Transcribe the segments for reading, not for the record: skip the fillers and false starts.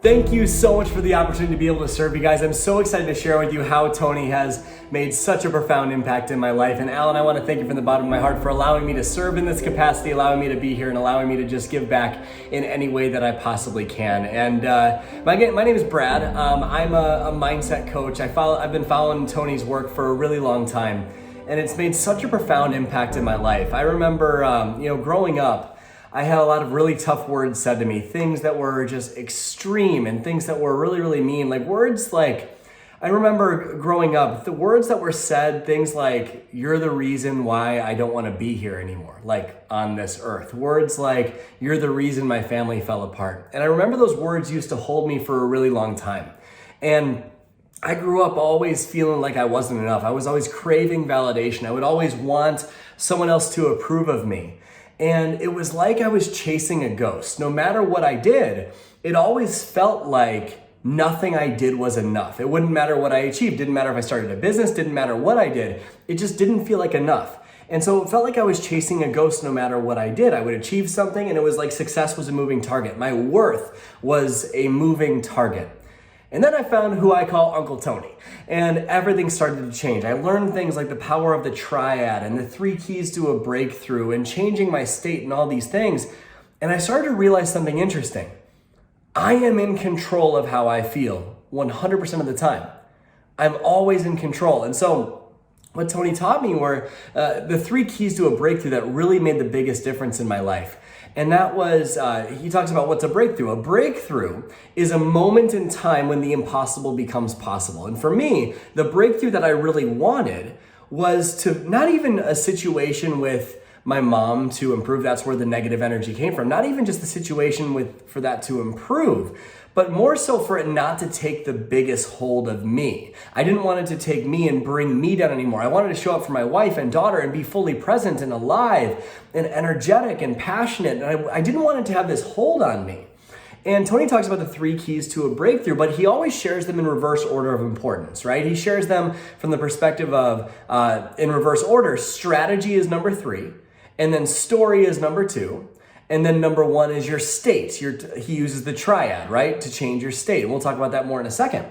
Thank you so much for the opportunity to be able to serve you guys. I'm so excited to share with you how Tony has made such a profound impact in my life. And Alan, I want to thank you from the bottom of my heart for allowing me to serve in this capacity, allowing me to be here, and allowing me to just give back in any way that I possibly can. And my name is Brad. I'm a mindset coach. I've been following Tony's work for a really long time, and it's made such a profound impact in my life. I remember, growing up, I had a lot of really tough words said to me, things that were just extreme and things that were really, really mean. Like words like, I remember growing up, the words that were said, things like, you're the reason why I don't want to be here anymore, like on this earth. Words like, you're the reason my family fell apart. And I remember those words used to hold me for a really long time. And I grew up always feeling like I wasn't enough. I was always craving validation. I would always want someone else to approve of me. And it was like I was chasing a ghost. No matter what I did, it always felt like nothing I did was enough. It wouldn't matter what I achieved. Didn't matter if I started a business, didn't matter what I did. It just didn't feel like enough. And so it felt like I was chasing a ghost no matter what I did. I would achieve something and it was like success was a moving target. My worth was a moving target. And then I found who I call Uncle Tony, and everything started to change. I learned things like the power of the Triad and the 3 keys to a breakthrough and changing my state and all these things. And I started to realize something interesting. I am in control of how I feel 100% of the time. I'm always in control. And so what Tony taught me were the 3 keys to a breakthrough that really made the biggest difference in my life. And that was, he talks about what's a breakthrough. A breakthrough is a moment in time when the impossible becomes possible. And for me, the breakthrough that I really wanted was to not even a situation with my mom to improve. That's where the negative energy came from. Not even just the situation for that to improve, but more so for it not to take the biggest hold of me. I didn't want it to take me and bring me down anymore. I wanted to show up for my wife and daughter and be fully present and alive and energetic and passionate. And I didn't want it to have this hold on me. And Tony talks about the 3 keys to a breakthrough, but he always shares them in reverse order of importance, right? He shares them from the perspective of, in reverse order, strategy is number 3, and then story is number 2. And then number 1 is your state. He uses the Triad, right, to change your state. And we'll talk about that more in a second.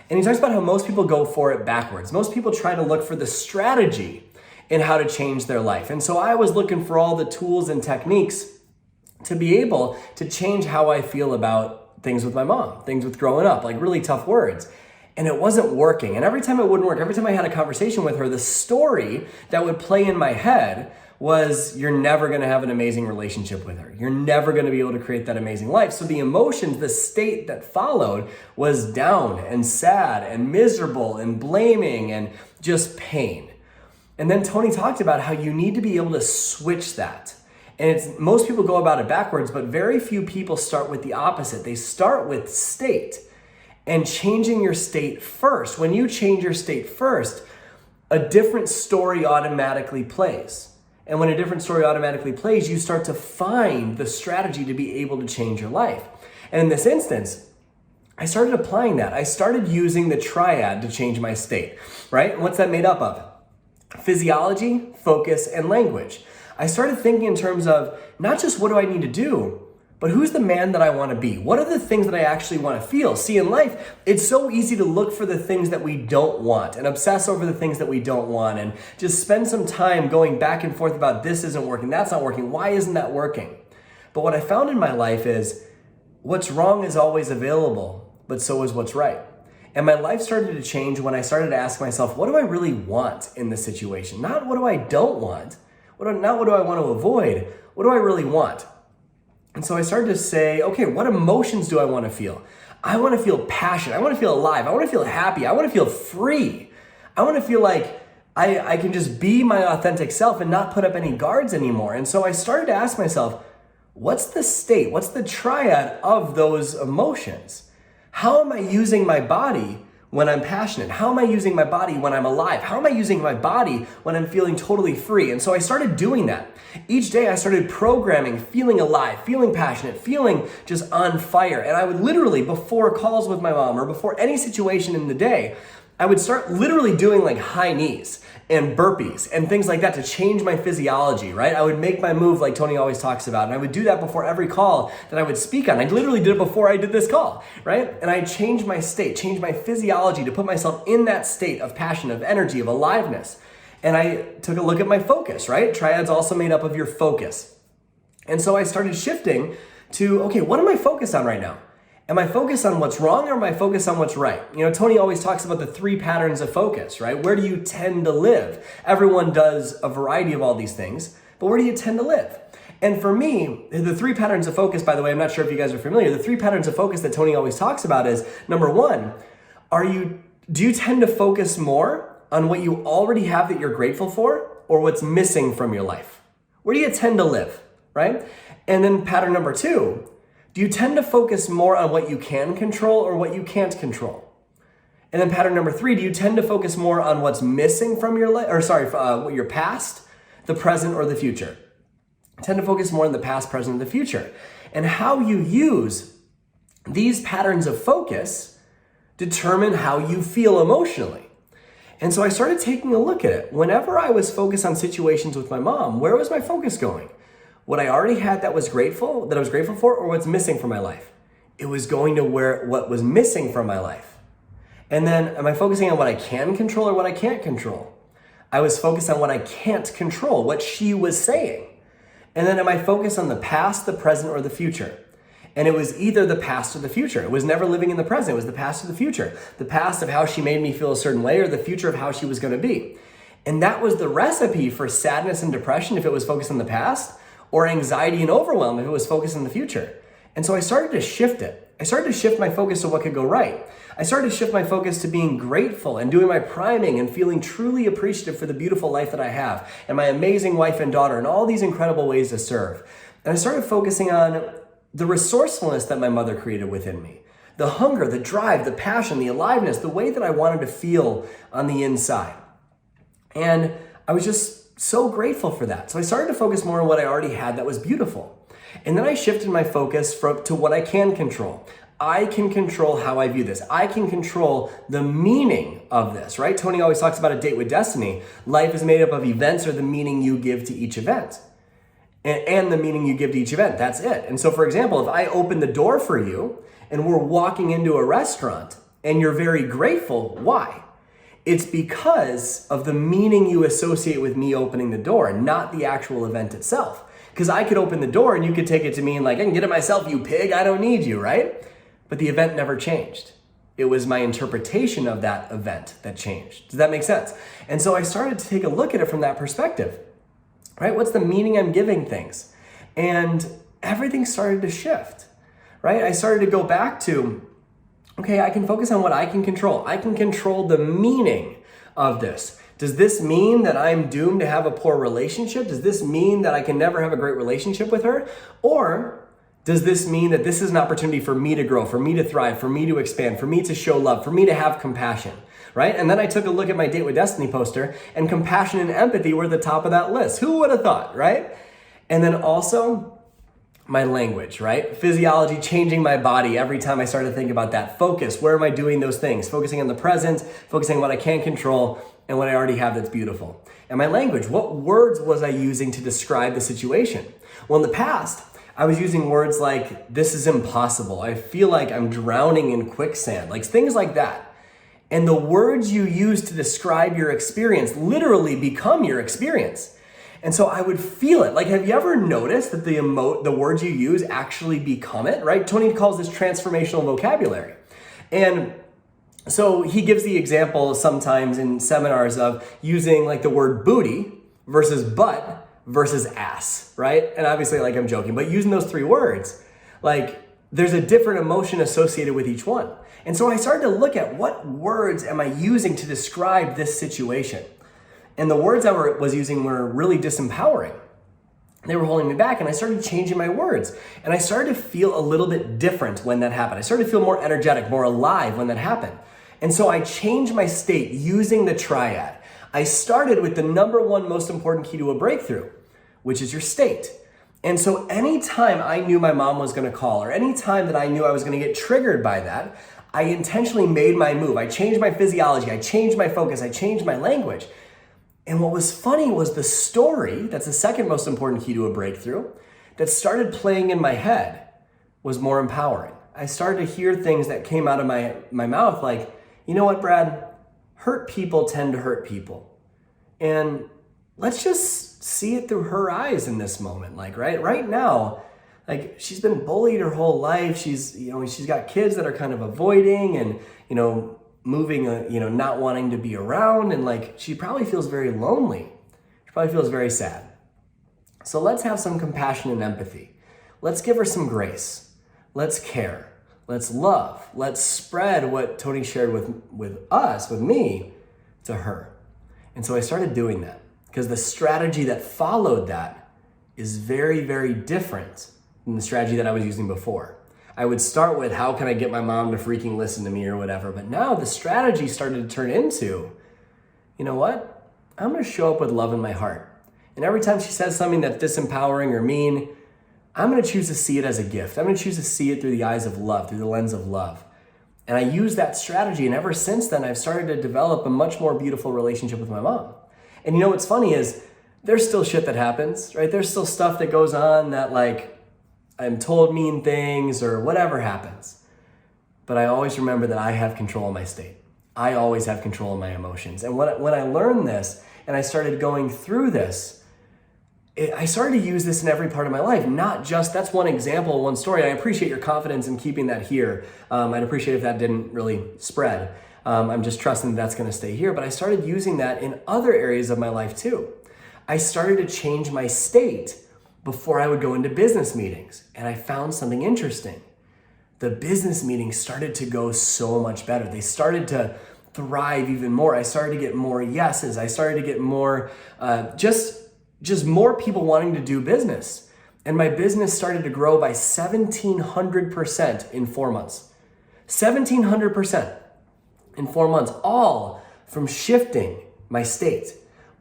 And he talks about how most people go for it backwards. Most people try to look for the strategy in how to change their life. And so I was looking for all the tools and techniques to be able to change how I feel about things with my mom, things with growing up, like really tough words. And it wasn't working. And every time it wouldn't work, every time I had a conversation with her, the story that would play in my head was, you're never going to have an amazing relationship with her. You're never going to be able to create that amazing life. So the emotions, the state that followed was down and sad and miserable and blaming and just pain. And then Tony talked about how you need to be able to switch that. And most people go about it backwards, but very few people start with the opposite. They start with state and changing your state first. When you change your state first, a different story automatically plays. And when a different story automatically plays, you start to find the strategy to be able to change your life. And in this instance, I started applying that. I started using the Triad to change my state, right? And what's that made up of? Physiology, focus, and language. I started thinking in terms of not just what do I need to do, but who's the man that I want to be? What are the things that I actually want to feel? See, in life, it's so easy to look for the things that we don't want and obsess over the things that we don't want and just spend some time going back and forth about this isn't working, that's not working, why isn't that working? But what I found in my life is what's wrong is always available, but so is what's right. And my life started to change when I started to ask myself, what do I really want in this situation? Not what do I don't want, not what do I want to avoid, what do I really want? And so I started to say, okay, what emotions do I want to feel? I want to feel passion. I want to feel alive. I want to feel happy. I want to feel free. I want to feel like I can just be my authentic self and not put up any guards anymore. And so I started to ask myself, what's the state? What's the triad of those emotions? How am I using my body when I'm passionate? How am I using my body when I'm alive? How am I using my body when I'm feeling totally free? And so I started doing that. Each day I started programming, feeling alive, feeling passionate, feeling just on fire. And I would literally, before calls with my mom or before any situation in the day, I would start literally doing like high knees and burpees and things like that to change my physiology, right? I would make my move like Tony always talks about, and I would do that before every call that I would speak on. I literally did it before I did this call, right? And I changed my state, changed my physiology to put myself in that state of passion, of energy, of aliveness. And I took a look at my focus, right? Triad's also made up of your focus. And so I started shifting to, okay, what am I focused on right now? Am I focused on what's wrong or am I focused on what's right? You know, Tony always talks about the 3 patterns of focus, right? Where do you tend to live? Everyone does a variety of all these things, but where do you tend to live? And for me, the 3 patterns of focus, by the way, I'm not sure if you guys are familiar, the 3 patterns of focus that Tony always talks about is, number 1, do you tend to focus more on what you already have that you're grateful for or what's missing from your life? Where do you tend to live, right? And then pattern number 2, do you tend to focus more on what you can control or what you can't control? And then pattern number 3, do you tend to focus more on what's missing from your life, your past, the present, or the future? Tend to focus more on the past, present, and the future. And how you use these patterns of focus determine how you feel emotionally. And so I started taking a look at it. Whenever I was focused on situations with my mom, where was my focus going? What I already had that I was grateful for, or what's missing from my life? It was going to what was missing from my life. And then, am I focusing on what I can control or what I can't control? I was focused on what I can't control, what she was saying. And then, am I focused on the past, the present, or the future? And it was either the past or the future. It was never living in the present. It was the past or the future. The past of how she made me feel a certain way, or the future of how she was going to be. And that was the recipe for sadness and depression if it was focused on the past, or anxiety and overwhelm if it was focused on the future. And so I started to shift it. I started to shift my focus to what could go right. I started to shift my focus to being grateful and doing my priming and feeling truly appreciative for the beautiful life that I have and my amazing wife and daughter and all these incredible ways to serve. And I started focusing on the resourcefulness that my mother created within me, the hunger, the drive, the passion, the aliveness, the way that I wanted to feel on the inside. And I was just so grateful for that. So I started to focus more on what I already had that was beautiful. And then I shifted my focus to what I can control. I can control how I view this. I can control the meaning of this, right? Tony always talks about a date with destiny. Life is made up of events or the meaning you give to each event. And the meaning you give to each event, that's it. And so for example, if I open the door for you and we're walking into a restaurant and you're very grateful, why? It's because of the meaning you associate with me opening the door, not the actual event itself. Because I could open the door and you could take it to mean like, I can get it myself, you pig, I don't need you, right? But the event never changed. It was my interpretation of that event that changed. Does that make sense? And so I started to take a look at it from that perspective, right? What's the meaning I'm giving things? And everything started to shift, right? I started to go back to, okay, I can focus on what I can control. I can control the meaning of this. Does this mean that I'm doomed to have a poor relationship? Does this mean that I can never have a great relationship with her? Or does this mean that this is an opportunity for me to grow, for me to thrive, for me to expand, for me to show love, for me to have compassion, right? And then I took a look at my Date with Destiny poster and compassion and empathy were at the top of that list. Who would have thought, right? And then also, my language, right? Physiology, changing my body every time I started to think about that. Focus, where am I doing those things? Focusing on the present, focusing on what I can control and what I already have that's beautiful. And my language, what words was I using to describe the situation? Well, in the past, I was using words like, this is impossible. I feel like I'm drowning in quicksand, like things like that. And the words you use to describe your experience literally become your experience. And so I would feel it. Like, have you ever noticed that the words you use actually become it, right? Tony calls this transformational vocabulary. And so he gives the example sometimes in seminars of using like the word booty versus butt versus ass, right? And obviously, like, I'm joking, but using those 3 words, like, there's a different emotion associated with each one. And so I started to look at what words am I using to describe this situation. And the words I was using were really disempowering. They were holding me back, and I started changing my words. And I started to feel a little bit different when that happened. I started to feel more energetic, more alive when that happened. And so I changed my state using the Triad. I started with the number 1 most important key to a breakthrough, which is your state. And so anytime I knew my mom was gonna call, or anytime that I knew I was gonna get triggered by that, I intentionally made my move. I changed my physiology. I changed my focus. I changed my language. And what was funny was the story, that's the second most important key to a breakthrough, that started playing in my head was more empowering. I started to hear things that came out of my mouth like, you know what, Brad? Hurt people tend to hurt people. And let's just see it through her eyes in this moment. Like right now, like she's been bullied her whole life. She's got kids that are kind of avoiding and, moving, not wanting to be around. And like, she probably feels very lonely. She probably feels very sad. So let's have some compassion and empathy. Let's give her some grace. Let's care. Let's love. Let's spread what Tony shared with me, to her. And so I started doing that because the strategy that followed that is very, very different than the strategy that I was using before. I would start with, how can I get my mom to freaking listen to me or whatever? But now the strategy started to turn into, you know what? I'm going to show up with love in my heart. And every time she says something that's disempowering or mean, I'm going to choose to see it as a gift. I'm going to choose to see it through the eyes of love, through the lens of love. And I use that strategy. And ever since then, I've started to develop a much more beautiful relationship with my mom. And what's funny is there's still shit that happens, right? There's still stuff that goes on that like, I'm told mean things or whatever happens. But I always remember that I have control of my state. I always have control of my emotions. And when I learned this and I started going through this, I started to use this in every part of my life, not just, that's one example, one story. I appreciate your confidence in keeping that here. I'd appreciate if that didn't really spread. I'm just trusting that's going to stay here. But I started using that in other areas of my life too. I started to change my state before I would go into business meetings. And I found something interesting. The business meetings started to go so much better. They started to thrive even more. I started to get more yeses. I started to get more, just more people wanting to do business. And my business started to grow by 1,700% in 4 months. 1,700% in 4 months, all from shifting my state.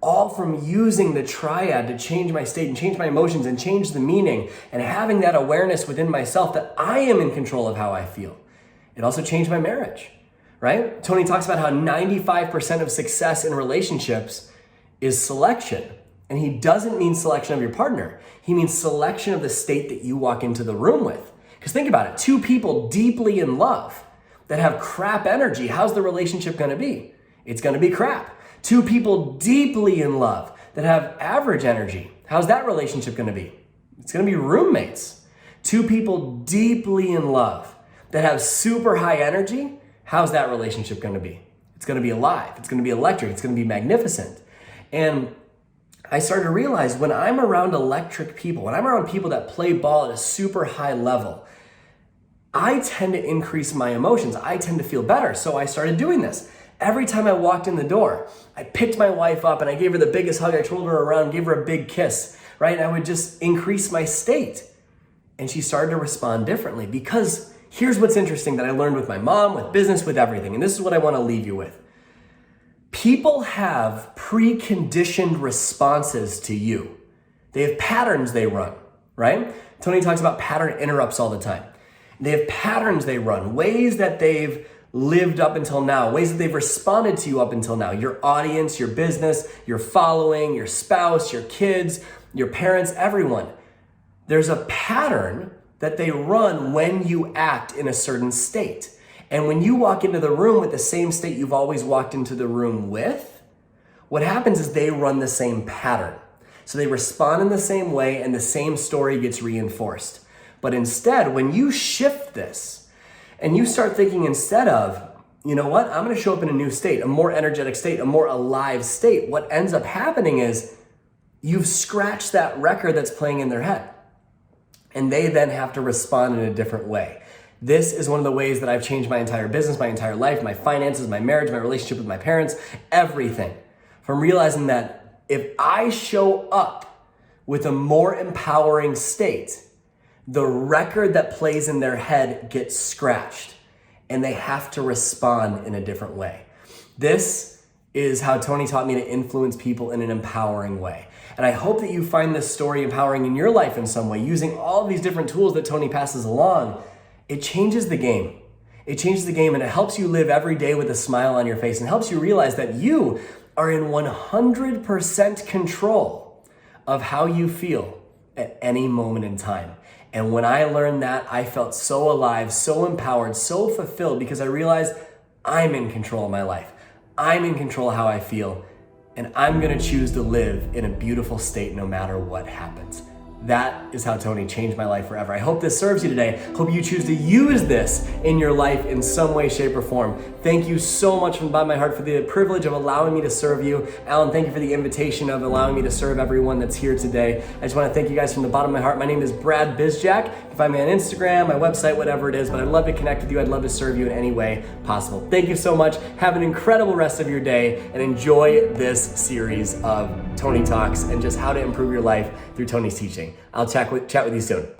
All from using the Triad to change my state and change my emotions and change the meaning and having that awareness within myself that I am in control of how I feel. It also changed my marriage, right? Tony talks about how 95% of success in relationships is selection. And he doesn't mean selection of your partner. He means selection of the state that you walk into the room with. Because think about it, two people deeply in love that have crap energy, how's the relationship gonna be? It's gonna be crap. Two people deeply in love that have average energy, how's that relationship gonna be? It's gonna be roommates. Two people deeply in love that have super high energy, how's that relationship gonna be? It's gonna be alive, it's gonna be electric, it's gonna be magnificent. And I started to realize when I'm around electric people, when I'm around people that play ball at a super high level, I tend to increase my emotions. I tend to feel better. So I started doing this. Every time I walked in the door, I picked my wife up and I gave her the biggest hug. I twirled her around, gave her a big kiss, right? And I would just increase my state. And she started to respond differently because here's what's interesting that I learned with my mom, with business, with everything. And this is what I want to leave you with. People have preconditioned responses to you. They have patterns they run, right? Tony talks about pattern interrupts all the time. They have patterns they run, ways that they've lived up until now, ways that they've responded to you up until now. Your audience, your business, your following, your spouse, your kids, your parents, everyone. There's a pattern that they run when you act in a certain state. And when you walk into the room with the same state you've always walked into the room with, what happens is they run the same pattern. So they respond in the same way and the same story gets reinforced. But instead, when you shift this and you start thinking instead of, you know what, I'm gonna show up in a new state, a more energetic state, a more alive state, what ends up happening is you've scratched that record that's playing in their head. And they then have to respond in a different way. This is one of the ways that I've changed my entire business, my entire life, my finances, my marriage, my relationship with my parents, everything. From realizing that if I show up with a more empowering state, the record that plays in their head gets scratched and they have to respond in a different way. This is how Tony taught me to influence people in an empowering way. And I hope that you find this story empowering in your life in some way, using all of these different tools that Tony passes along. It changes the game. It changes the game, and it helps you live every day with a smile on your face, and helps you realize that you are in 100% control of how you feel at any moment in time. And when I learned that, I felt so alive, so empowered, so fulfilled, because I realized I'm in control of my life. I'm in control of how I feel, and I'm gonna choose to live in a beautiful state no matter what happens. That is how Tony changed my life forever. I hope this serves you today. Hope you choose to use this in your life in some way, shape, or form. Thank you so much from the bottom of my heart for the privilege of allowing me to serve you. Alan, thank you for the invitation of allowing me to serve everyone that's here today. I just want to thank you guys from the bottom of my heart. My name is Brad Bizjack. You can find me on Instagram, my website, whatever it is, but I'd love to connect with you. I'd love to serve you in any way possible. Thank you so much. Have an incredible rest of your day, and enjoy this series of Tony Talks and just how to improve your life through Tony's teaching. I'll chat with you soon.